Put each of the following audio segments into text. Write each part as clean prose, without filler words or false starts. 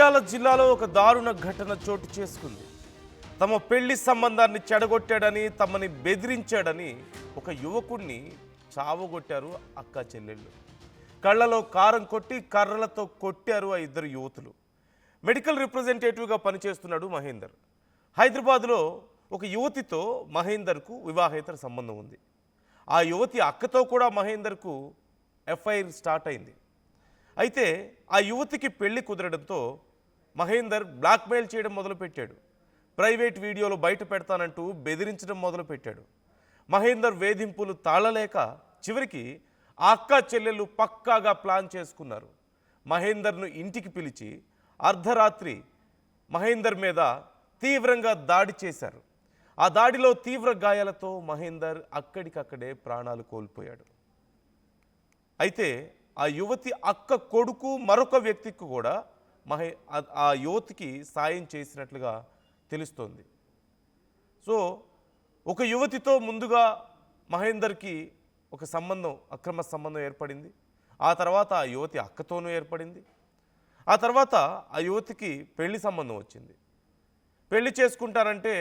జగిత్యాల జిల్లాలో ఒక దారుణ ఘటన చోటు చేసుకుంది. తమ పెళ్లి సంబంధాన్ని చెడగొట్టాడని, తమని బెదిరించాడని ఒక యువకుడిని చావగొట్టారు అక్కా చెల్లెళ్ళు. కళ్ళలో కారం కొట్టి కర్రలతో కొట్టారు ఆ ఇద్దరు యువతులు. మెడికల్ రిప్రజెంటేటివ్గా పనిచేస్తున్నాడు మహేందర్. హైదరాబాద్లో ఒక యువతితో మహేందర్కు వివాహేతర సంబంధం ఉంది. ఆ యువతి అక్కతో కూడా మహేందర్కు ఎఫ్ఐఆర్ స్టార్ట్ అయింది. అయితే ఆ యువతికి పెళ్లి కుదరడంతో మహేందర్ బ్లాక్మెయిల్ చేయడం మొదలుపెట్టాడు. ప్రైవేట్ వీడియోలు బయట పెడతానంటూ బెదిరించడం మొదలుపెట్టాడు. మహేందర్ వేధింపులు తాళలేక చివరికి ఆ అక్కా చెల్లెళ్ళు పక్కాగా ప్లాన్ చేసుకున్నారు. మహేందర్ను ఇంటికి పిలిచి అర్ధరాత్రి మహేందర్ మీద తీవ్రంగా దాడి చేశారు. ఆ దాడిలో తీవ్ర గాయాలతో మహేందర్ అక్కడికక్కడే ప్రాణాలు కోల్పోయాడు. అయితే ఆ యువతి అక్క కొడుకు మరొక వ్యక్తికి కూడా ఆ యువతికి సాయం చేసినట్లుగా తెలుస్తోంది. సో ఒక యువతితో ముందుగా మహేందర్కి ఒక సంబంధం, అక్రమ సంబంధం ఏర్పడింది. ఆ తర్వాత ఆ యువతి అక్కతోనూ ఏర్పడింది. ఆ తర్వాత ఆ యువతికి పెళ్లి సంబంధం వచ్చింది. పెళ్లి చేసుకుంటారంటే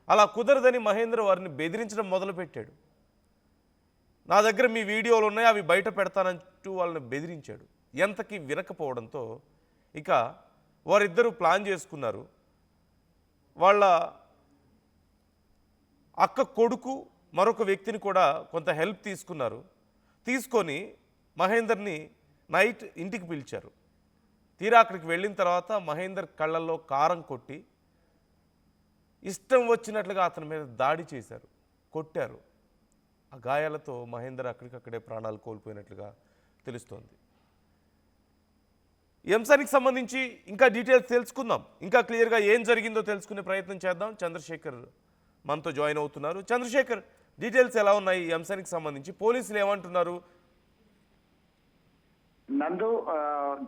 అలా కుదరదని మహేందర్ వారిని బెదిరించడం మొదలుపెట్టాడు. నా దగ్గర మీ వీడియోలు ఉన్నాయి, అవి బయట పెడతానంటూ వాళ్ళని బెదిరించాడు. ఎంతకి వినకపోవడంతో ఇక వారిద్దరూ ప్లాన్ చేసుకున్నారు. వాళ్ళ అక్క కొడుకు మరొక వ్యక్తిని కూడా కొంత హెల్ప్ తీసుకొని మహేందర్ని నైట్ ఇంటికి పిలిచారు. తీరా అక్కడికి వెళ్ళిన తర్వాత మహేందర్ కళ్ళల్లో కారం కొట్టి ఇష్టం వచ్చినట్లుగా అతని మీద దాడి చేశారు, కొట్టారు. ఆ గాయాలతో మహేందర్ అక్కడికక్కడే ప్రాణాలు కోల్పోయినట్లుగా తెలుస్తోంది. ఈ అంశానికి సంబంధించి ఇంకా డీటెయిల్స్ తెలుసుకుందాం. ఇంకా క్లియర్గా ఏం జరిగిందో తెలుసుకునే ప్రయత్నం చేద్దాం. చంద్రశేఖర్ మనతో జాయిన్ అవుతున్నారు. చంద్రశేఖర్, డీటెయిల్స్ ఎలా ఉన్నాయి ఈ అంశానికి సంబంధించి? పోలీసులు ఏమంటున్నారు? నందు,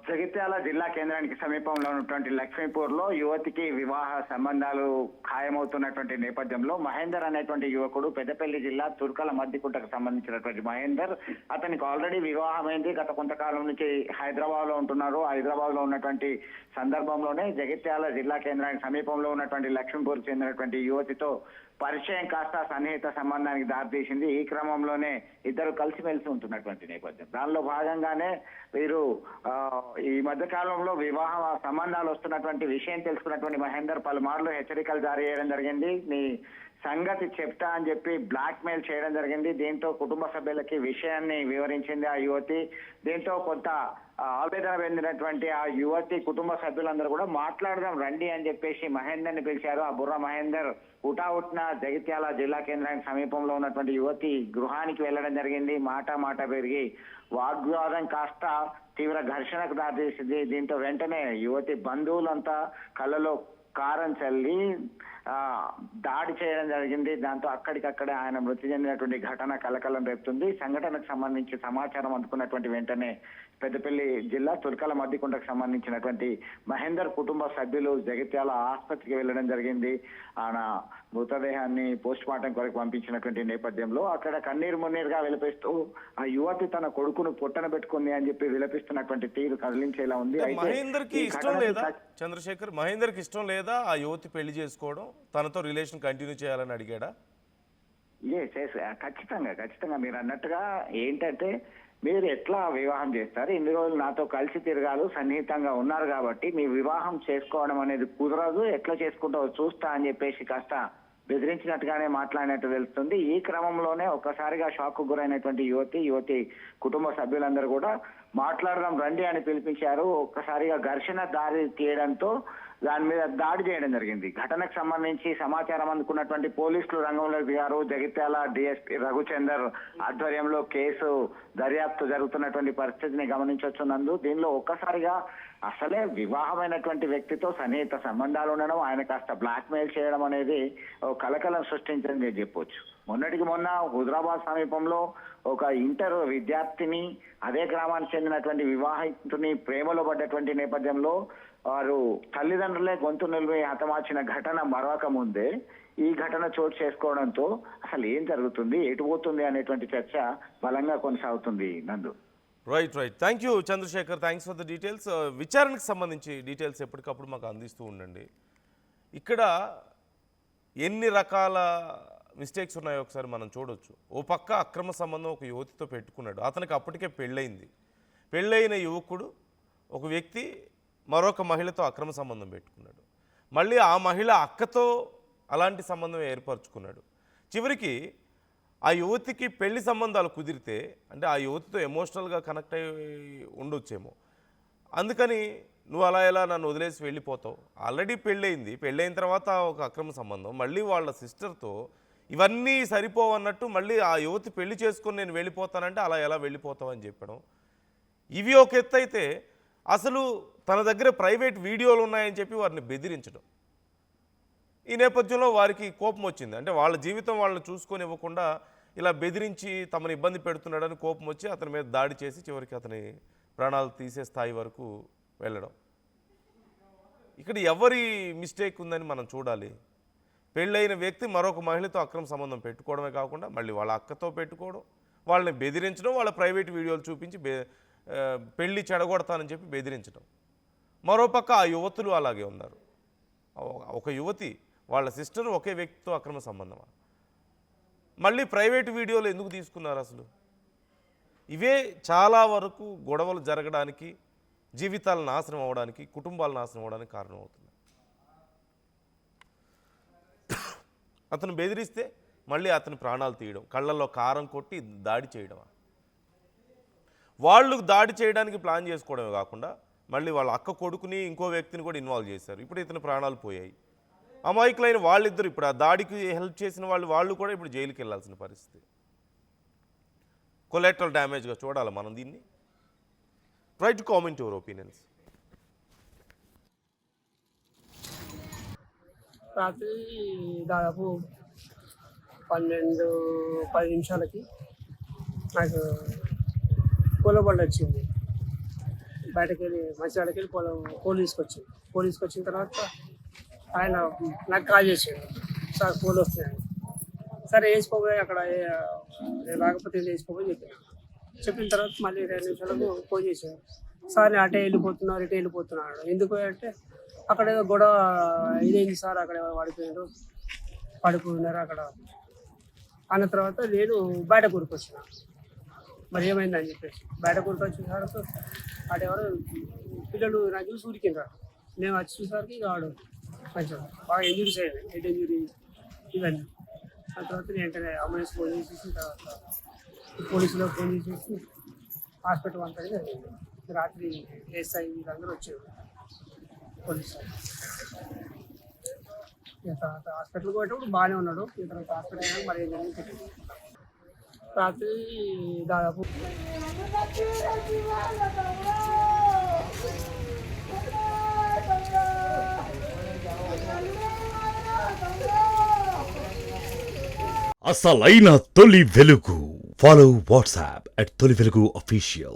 జగిత్యాల జిల్లా కేంద్రానికి సమీపంలో ఉన్నటువంటి లక్ష్మీపూర్లో యువతికి వివాహ సంబంధాలు ఖాయమవుతున్నటువంటి నేపథ్యంలో మహేందర్ అనేటువంటి యువకుడు పెద్దపల్లి జిల్లా తుర్కల మద్దికుంటకు సంబంధించినటువంటి మహేందర్, అతనికి ఆల్రెడీ వివాహమైంది. గత కొంతకాలం నుంచి హైదరాబాద్ లో ఉంటున్నారు. హైదరాబాద్ లో ఉన్నటువంటి సందర్భంలోనే జగిత్యాల జిల్లా కేంద్రానికి సమీపంలో ఉన్నటువంటి లక్ష్మీపూర్ చెందినటువంటి యువతితో పరిచయం కాస్త సన్నిహిత సంబంధానికి దారితీసింది. ఈ క్రమంలోనే ఇద్దరు కలిసిమెలిసి ఉంటున్నటువంటి నేపథ్యం. దానిలో భాగంగానే వీరు ఈ మధ్య కాలంలో వివాహ సంబంధాలు వస్తున్నటువంటి విషయం తెలుసుకున్నటువంటి మహేందర్ పలుమార్లు హెచ్చరికలు జారీ చేయడం జరిగింది. మీ సంగతి చెప్తా అని చెప్పి బ్లాక్ మెయిల్ చేయడం జరిగింది. దీంతో కుటుంబ సభ్యులకి విషయాన్ని వివరించింది ఆ యువతి. దీంతో కొంత ఆవేదన చెందినటువంటి ఆ యువతి కుటుంబ సభ్యులందరూ కూడా మాట్లాడదాం రండి అని చెప్పేసి మహేందర్ ని పిలిచారు. ఆ బుర్ర మహేందర్ ఉటావుట్న జగిత్యాల జిల్లా కేంద్రానికి సమీపంలో ఉన్నటువంటి యువతి గృహానికి వెళ్లడం జరిగింది. మాట పెరిగి వాగ్వాదం కాస్త తీవ్ర ఘర్షణకు దారితీసింది. దీంతో వెంటనే యువతి బంధువులంతా కళ్ళలో కారం చల్లి దాడి చేయడం జరిగింది. దాంతో అక్కడికక్కడే ఆయన మృతి చెందినటువంటి ఘటన కలకలం రేపుతుంది. సంఘటనకు సంబంధించి సమాచారం అందుకున్నటువంటి వెంటనే పెద్దపల్లి జిల్లా తుర్కల మద్దికుంటకు సంబంధించినటువంటి మహేందర్ కుటుంబ సభ్యులు జగిత్యాల ఆసుపత్రికి వెళ్లడం జరిగింది. ఆయన మృతదేహాన్ని పోస్ట్ మార్టం కొరకు పంపించినటువంటి నేపథ్యంలో అక్కడ కన్నీరు మున్నీరుగా విలపిస్తూ ఆ యువతి తన కొడుకును పొట్టన పెట్టుకుంది అని చెప్పి విలపిస్తున్నటువంటి తీరు కదిలించేలా ఉంది. మహేందర్కి ఇష్టం లేదా చంద్రశేఖర్? మహేందర్కి ఇష్టం లేదా ఆ యువతి పెళ్లి చేసుకోవడం, తనతో రిలేషన్ కంటిన్యూ చేయాలని అడిగాడా? ఖచ్చితంగా మీరు అన్నట్టుగా ఏంటంటే, మీరు ఎట్లా వివాహం చేస్తారు? ఇన్ని రోజులు నాతో కలిసి తిరగాలు, సన్నిహితంగా ఉన్నారు కాబట్టి మీ వివాహం చేసుకోవడం అనేది కుదరదు, ఎట్లా చేసుకుంటావో చూస్తా అని చెప్పేసి కాస్త బెదిరించినట్టుగానే మాట్లాడినట్టు తెలుస్తుంది. ఈ క్రమంలోనే ఒక్కసారిగా షాక్ కు గురైనటువంటి యువతి కుటుంబ సభ్యులందరూ కూడా మాట్లాడదాం రండి అని పిలిపించారు. ఒక్కసారిగా ఘర్షణ దారి తీయడంతో దాని మీద దాడి చేయడం జరిగింది. ఘటనకు సంబంధించి సమాచారం అందుకున్నటువంటి పోలీసులు రంగంలోకి దిగారు. జగిత్యాల డిఎస్పీ రఘుచందర్ ఆధ్వర్యంలో కేసు దర్యాప్తు జరుగుతున్నటువంటి పరిస్థితిని గమనించవచ్చు నందు. దీనిలో ఒక్కసారిగా అసలే వివాహమైనటువంటి వ్యక్తితో సన్నిహిత సంబంధాలు ఉండడం, ఆయన కాస్త బ్లాక్ మెయిల్ చేయడం అనేది కలకలం సృష్టించని చెప్పొచ్చు. మొన్నటికి మొన్న హుజరాబాద్ సమీపంలో ఒక ఇంటర్ విద్యార్థిని, అదే గ్రామానికి చెందినటువంటి వివాహితుని ప్రేమలో పడ్డటువంటి నేపథ్యంలో వారు తల్లిదండ్రులే గొంతు నిలిపి హతమార్చిన ఘటన మరొక ముందే ఈ ఘటన చోటు చేసుకోవడంతో అసలు ఏం జరుగుతుంది, ఎటు పోతుంది అనేటువంటి చర్చ బలంగా కొనసాగుతుంది నందు. Right. Thank you Chandrashekhar, thanks for the details. విచారణకు సంబంధించి డీటెయిల్స్ ఎప్పటికప్పుడు మాకు అందిస్తూ ఉండండి. ఇక్కడ ఎన్ని రకాల మిస్టేక్స్ ఉన్నాయో ఒకసారి మనం చూడొచ్చు. ఓ పక్క అక్రమ సంబంధం ఒక యువతితో పెట్టుకున్నాడు, అతనికి అప్పటికే పెళ్ళయింది. పెళ్ళైన యువకుడు ఒక వ్యక్తి మరొక మహిళతో అక్రమ సంబంధం పెట్టుకున్నాడు. మళ్ళీ ఆ మహిళ అక్కతో అలాంటి సంబంధం ఏర్పరచుకున్నాడు. చివరికి ఆ యువతికి పెళ్లి సంబంధాలు కుదిరితే, అంటే ఆ యువతితో ఎమోషనల్గా కనెక్ట్ అయ్యి ఉండొచ్చేమో, అందుకని నువ్వు అలా ఎలా నన్ను వదిలేసి వెళ్ళిపోతావు, ఆల్రెడీ పెళ్ళయింది, పెళ్ళైన తర్వాత ఒక అక్రమ సంబంధం, మళ్ళీ వాళ్ళ సిస్టర్తో ఇవన్నీ సరిపోవన్నట్టు మళ్ళీ ఆ యువతి పెళ్లి చేసుకొని నేను వెళ్ళిపోతానంటే అలా ఎలా వెళ్ళిపోతావు అని చెప్పడం. ఇవి ఒక ఎత్తు అయితే, అసలు తన దగ్గర ప్రైవేట్ వీడియోలు ఉన్నాయని చెప్పి వారిని బెదిరించడం. ఈ నేపథ్యంలో వారికి కోపం వచ్చింది. అంటే వాళ్ళ జీవితం వాళ్ళని చూసుకొని ఇవ్వకుండా ఇలా బెదిరించి తమను ఇబ్బంది పెడుతున్నాడని కోపం వచ్చి అతని మీద దాడి చేసి చివరికి అతని ప్రాణాలు తీసే స్థాయి వరకు వెళ్ళడం. ఇక్కడ ఎవరి మిస్టేక్ ఉందని మనం చూడాలి. పెళ్ళైన వ్యక్తి మరొక మహిళతో అక్రమ సంబంధం పెట్టుకోవడమే కాకుండా మళ్ళీ వాళ్ళ అక్కతో పెట్టుకోవడం, వాళ్ళని బెదిరించడం, వాళ్ళ ప్రైవేట్ వీడియోలు చూపించి పెళ్ళి చెడగొడతానని చెప్పి బెదిరించడం. మరోపక్క ఆ యువతులు అలాగే ఉన్నారు. ఒక యువతి వాళ్ళ సిస్టర్ ఒకే వ్యక్తితో అక్రమ సంబంధమా, మళ్ళీ ప్రైవేట్ వీడియోలు ఎందుకు తీసుకున్నారు అసలు? ఇవే చాలా వరకు గొడవలు జరగడానికి, జీవితాలు నాశనం అవ్వడానికి, కుటుంబాలు నాశనం అవ్వడానికి కారణమవుతుంది. అతను బెదిరిస్తే మళ్ళీ అతని ప్రాణాలు తీయడం, కళ్ళల్లో కారం కొట్టి దాడి చేయడం, వాళ్ళు దాడి చేయడానికి ప్లాన్ చేసుకోవడమే కాకుండా మళ్ళీ వాళ్ళ అక్క కొడుకుని ఇంకో వ్యక్తిని కూడా ఇన్వాల్వ్ చేశారు. ఇప్పుడు ఇతని ప్రాణాలు పోయాయి. అమాయకులైన వాళ్ళిద్దరు, ఇప్పుడు ఆ దాడికి హెల్ప్ చేసిన వాళ్ళు కూడా ఇప్పుడు జైలుకి వెళ్ళాల్సిన పరిస్థితి. కొలాటరల్ డ్యామేజ్గా చూడాలి మనం దీన్ని. Try to comment your opinions. రాత్రి దాదాపు 12-10 నిమిషాలకి నాకు పూల బండి వచ్చింది. బయటకు వెళ్ళి మంచిర్యాలకి వెళ్ళి పూలు తీసుకొచ్చిన తర్వాత ఆయన నాకు కాల్ చేసాడు, సార్ పూలు వస్తున్నాయి. సరే వేసుకోబోయి అక్కడ రాకపోతే వేసుకోబోయి చెప్పిన తర్వాత మళ్ళీ 2 నిమిషాలకు ఫోన్ చేశాడు, సార్ నేను అటే వెళ్ళిపోతున్నాను. ఎందుకు అంటే అక్కడ ఏదో గొడవ ఇదేంటి సార్, అక్కడ పడిపోయినారు అక్కడ అన్న తర్వాత నేను బయట కూరుకొచ్చిన. మరి ఏమైందని చెప్పేసి బయట కూరుకొచ్చిన తర్వాత అటు ఎవరు పిల్లలు నాకు చూసి ఉరికినరా. నేను వచ్చి చూసేసరికి ఇక వాడు కొంచెం బాగా ఇంజురీస్ అయ్యాయి, హెడ్ ఇంజురీ ఇవన్నీ. ఆ తర్వాత నేను వెంటనే అంబులెన్స్ ఫోన్ చేసేసి తర్వాత పోలీసులకు ఫోన్ చేసేసి హాస్పిటల్ అంతా జరిగింది. రాత్రి ఎస్ఐ వీళ్ళందరూ వచ్చారు, పోలీసు. తర్వాత హాస్పిటల్కి పోయేటప్పుడు బాగానే ఉన్నాడు. తర్వాత హాస్పిటల్ మరి ఏం జరిగింది రాత్రి దాదాపు అసలైన తొలి వెలుగు. ఫాలో వాట్సాప్ @తొలి వెలుగు official.